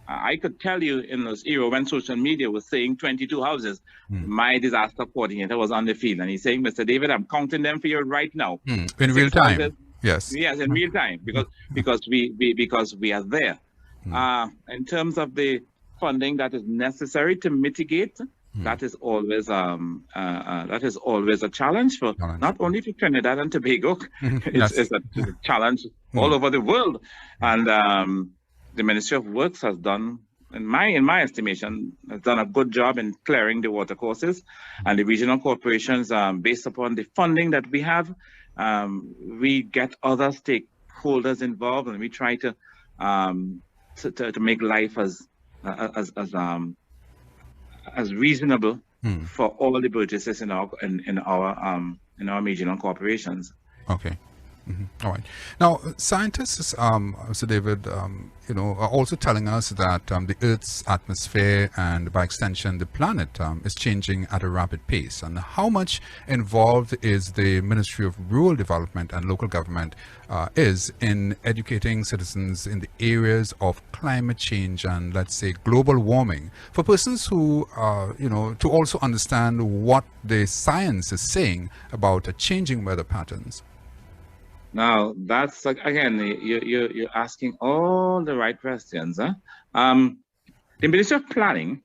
I could tell you in Osiro, when social media was saying 22 houses, my disaster coordinator was on the field, and he's saying, "Mr. David, I'm counting them for you right now." In real time. Houses. Yes, in real time, because we are there. In terms of the funding that is necessary to mitigate, that is always a challenge for not only for Trinidad and Tobago. It's a challenge all over the world, and the Ministry of Works has done, in my estimation, has done a good job in clearing the water courses, and the regional corporations, based upon the funding that we have, we get other stakeholders involved, and we try to make life as reasonable for all the burgesses in our regional corporations. Okay. All right. Now, scientists, Mr. David, are also telling us that the Earth's atmosphere, and by extension the planet, is changing at a rapid pace. And how much involved is the Ministry of Rural Development and Local Government is in educating citizens in the areas of climate change and, let's say, global warming, for persons who, to also understand what the science is saying about changing weather patterns? Now, that's, again, you're asking all the right questions. The Ministry of Planning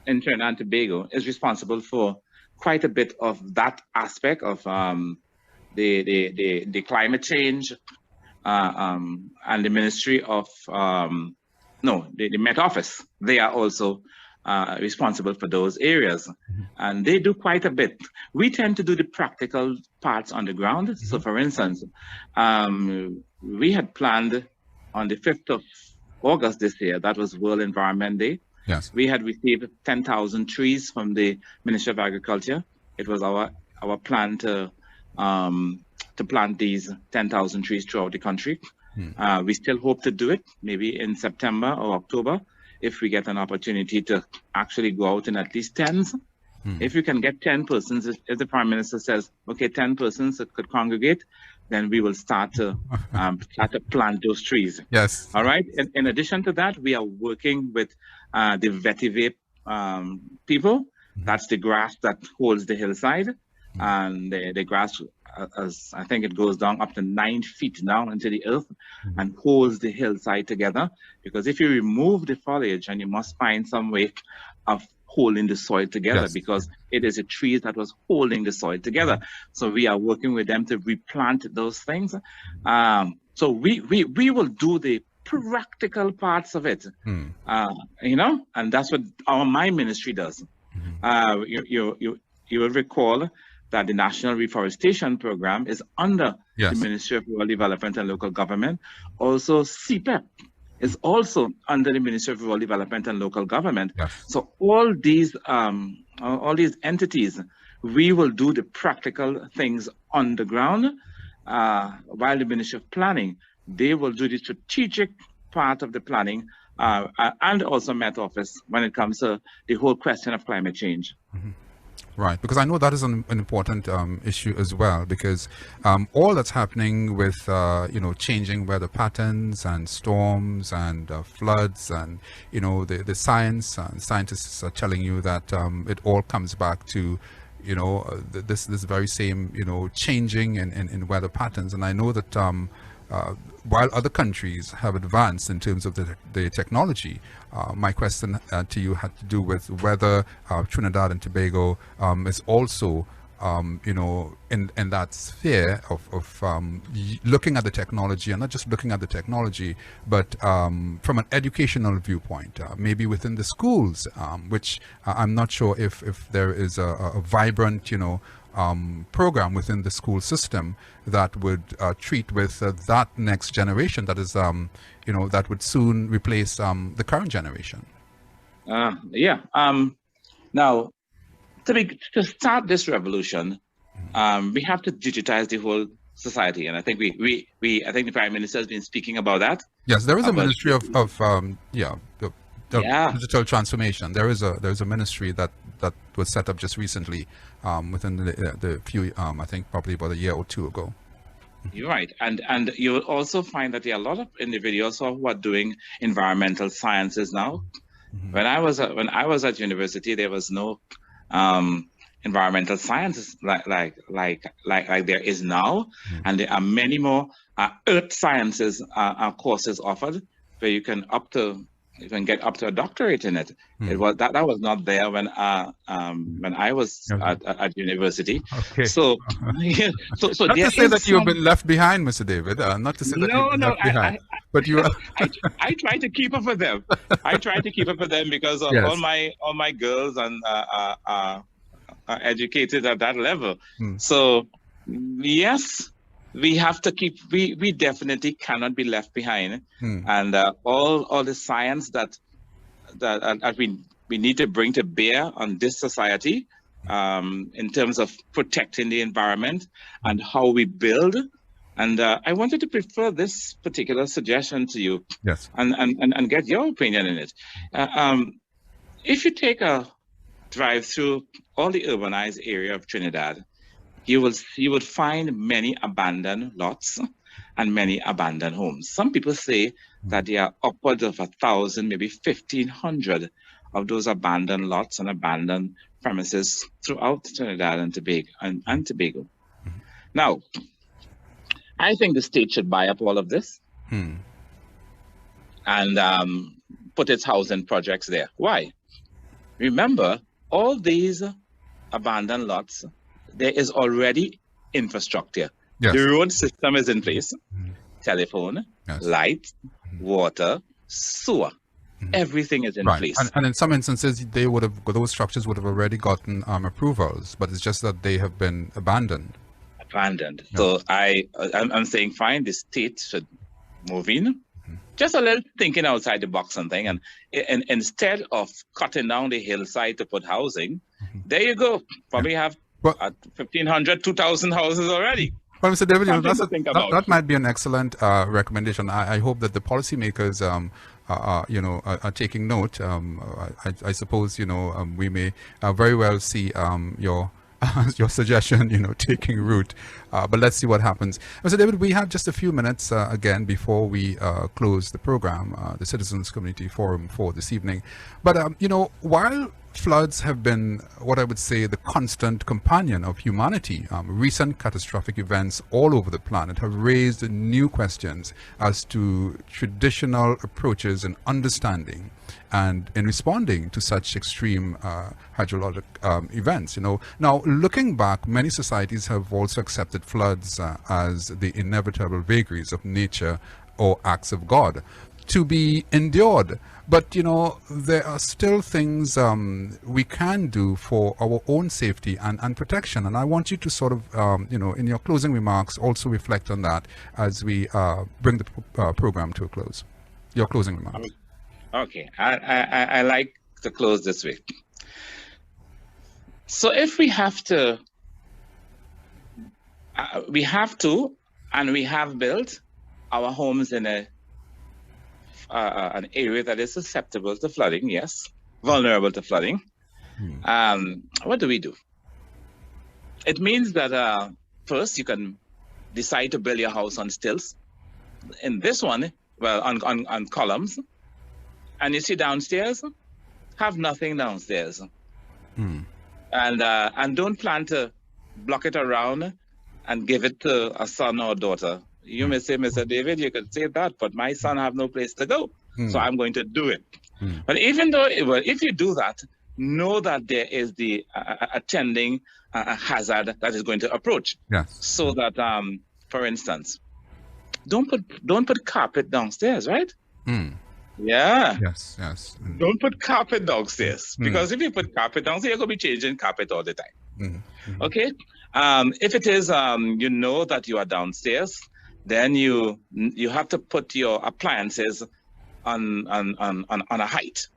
in Trinidad and Tobago is responsible for quite a bit of that aspect of the climate change, and the Ministry of, the Met Office. They are also responsible for those areas, and they do quite a bit. We tend to do the practical parts on the ground. So, for instance, we had planned on the 5th of August this year, that was World Environment Day. Yes. We had received 10,000 trees from the Ministry of Agriculture. It was our plan to plant these 10,000 trees throughout the country. We still hope to do it maybe in September or October, if we get an opportunity to actually go out in at least tens. If you can get 10 persons, if the Prime Minister says, okay, 10 persons could congregate, then we will start to plant those trees. Yes. All right. In addition to that, we are working with the vetiver people. That's the grass that holds the hillside. And the grass, as I think it goes down up to 9 feet now into the earth and holds the hillside together. Because if you remove the foliage, and you must find some way of holding the soil together, because it is a tree that was holding the soil together. So we are working with them to replant those things. So we will do the practical parts of it, you know, and that's what my ministry does. You will recall that the National Reforestation Program is under the Ministry of Rural Development and Local Government. Also, CPEP is also under the Ministry of Rural Development and Local Government. So all these entities, we will do the practical things on the ground, while the Ministry of Planning, they will do the strategic part of the planning, and also Met Office when it comes to the whole question of climate change. Right, because I know that is an important issue as well, because all that's happening with, you know, changing weather patterns and storms and floods, and, you know, the scientists are telling you that it all comes back to, you know, this very same, you know, changing in weather patterns. And I know that while other countries have advanced in terms of the technology, my question to you had to do with whether Trinidad and Tobago is also, you know, in that sphere of looking at the technology, and not just looking at the technology, but from an educational viewpoint, maybe within the schools, which I'm not sure if there is a vibrant, you know, program within the school system that would treat with that next generation that is, you know, that would soon replace the current generation. Now, to start this revolution, we have to digitize the whole society, and I think I think the Prime Minister has been speaking about that. Yes, there is a ministry of digital transformation. There's a ministry that was set up just recently, within the few, I think probably about a year or two ago. You're right, and you will also find that there are a lot of individuals who are doing environmental sciences now. When I was at university, there was no environmental sciences like there is now, and there are many more earth sciences courses offered where you can get up to a doctorate in it. It was that was not there when I was at university. Okay. So not to say that you've been left behind, Mr. David. Not to say that you've been left behind. But you are. I try to keep up with them. I try to keep up with them because all my girls are educated at that level. So yes. We have to keep. We definitely cannot be left behind, and all the science that we need to bring to bear on this society, in terms of protecting the environment and how we build. And I wanted to prefer this particular suggestion to you, and get your opinion in it. If you take a drive through all the urbanized area of Trinidad, you would find many abandoned lots and many abandoned homes. Some people say that there are upwards of 1,000, maybe 1,500 of those abandoned lots and abandoned premises throughout Trinidad and Tobago. Now, I think the state should buy up all of this and put its housing projects there. Why? Remember, all these abandoned lots, there is already infrastructure. The road system is in place. Telephone, light, water, sewer. Everything is in place. And in some instances, those structures would have already gotten approvals, but it's just that they have been abandoned. So I'm saying, fine, the state should move in. Just a little thinking outside the box and thing. And instead of cutting down the hillside to put housing, there you go. Probably have 1,500, 2,000 houses already. Well, Mr. David, that might be an excellent recommendation. I hope that the policymakers, are taking note. I suppose we may very well see your suggestion, taking root. But let's see what happens. Mr. David, we have just a few minutes again before we close the program, the Citizens Community Forum for this evening. But while floods have been what I would say the constant companion of humanity, recent catastrophic events all over the planet have raised new questions as to traditional approaches in understanding and in responding to such extreme hydrologic events. Now looking back, many societies have also accepted floods as the inevitable vagaries of nature or acts of God. to be endured. But, there are still things we can do for our own safety and protection. And I want you to sort of, in your closing remarks, also reflect on that as we bring the program to a close. Your closing remarks. Okay, I like to close this way. So if we have to, and we have built our homes in an area that is susceptible to flooding, yes, vulnerable to flooding. What do we do? It means that first you can decide to build your house on stilts. In this one, well, on columns, and you see downstairs, have nothing downstairs, and don't plan to block it around and give it to a son or daughter. You may say, Mr. David, you could say that, but my son have no place to go, so I'm going to do it. But even though, if you do that, know that there is the attending hazard that is going to approach. Yes. So that, for instance, don't put carpet downstairs, right? Yeah. Yes. Don't put carpet downstairs, because if you put carpet downstairs, you're going to be changing carpet all the time. Okay. If it is, that you are downstairs, then you have to put your appliances on a height,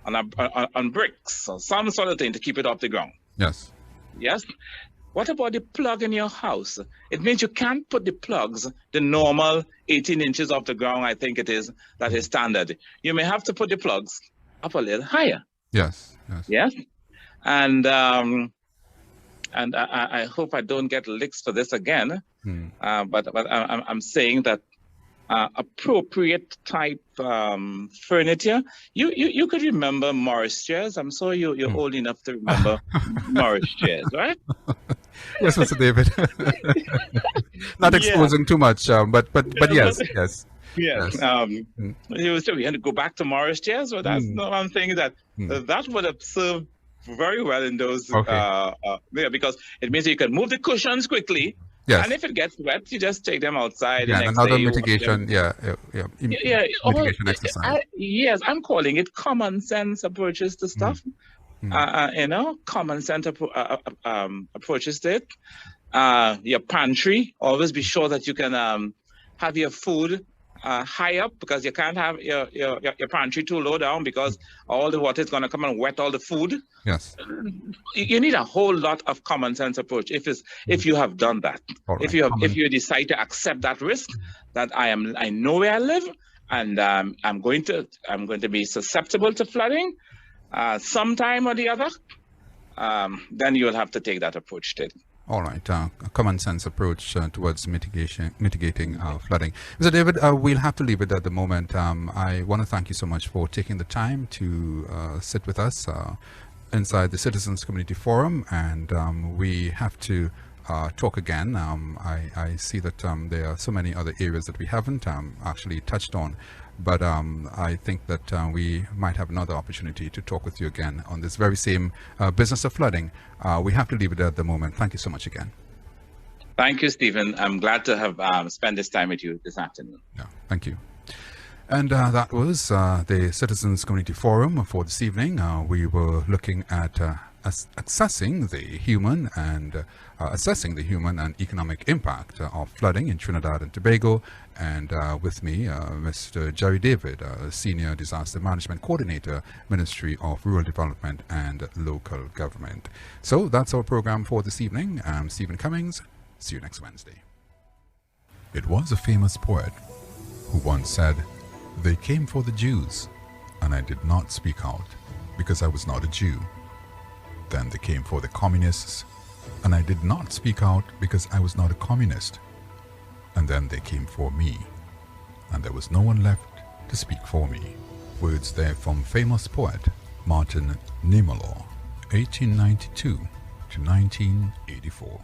on bricks or some sort of thing to keep it off the ground. Yes. Yes. What about the plug in your house? It means you can't put the plugs, the normal 18 inches off the ground, I think it is, that is standard. You may have to put the plugs up a little higher. Yes. And I hope I don't get licks for this again. But I'm saying that appropriate type furniture. You could remember Morris chairs. I'm sure you're old enough to remember Morris chairs, right? Yes, Mr. David. Not exposing too much, but yes. Yes. We had to go back to Morris chairs, but that's no one thing that that would have served very well in those because it means you can move the cushions quickly. Yes. And if it gets wet, you just take them outside. Yeah, another mitigation. Mitigation exercise. Yes, I'm calling it common sense approaches to stuff. Common sense approaches to it. Your pantry, always be sure that you can have your food high up, because you can't have your pantry too low down, because all the water is going to come and wet all the food. Yes. You need a whole lot of common sense approach if you have done that. Right. If you decide to accept that risk, that I know where I live, and I'm going to be susceptible to flooding sometime or the other, then you will have to take that approach to it. All right, a common sense approach towards mitigating flooding. Mr. David, we'll have to leave it at the moment. I want to thank you so much for taking the time to sit with us inside the Citizens Community Forum, and we have to talk again. I see that there are so many other areas that we haven't actually touched on, but I think that we might have another opportunity to talk with you again on this very same business of flooding. We have to leave it at the moment. Thank you so much again. Thank you, Stephen. I'm glad to have spent this time with you this afternoon. Yeah, thank you. And that was the Citizens Community Forum for this evening. We were looking at assessing the human and economic impact of flooding in Trinidad and Tobago. And with me, Mr. Jerry David, Senior Disaster Management Coordinator, Ministry of Rural Development and Local Government. So that's our program for this evening. I'm Stephen Cummings. See you next Wednesday. It was a famous poet who once said, "They came for the Jews, and I did not speak out because I was not a Jew. Then they came for the communists, and I did not speak out because I was not a communist. And then they came for me, and there was no one left to speak for me." Words there from famous poet Martin Niemöller, 1892 to 1984.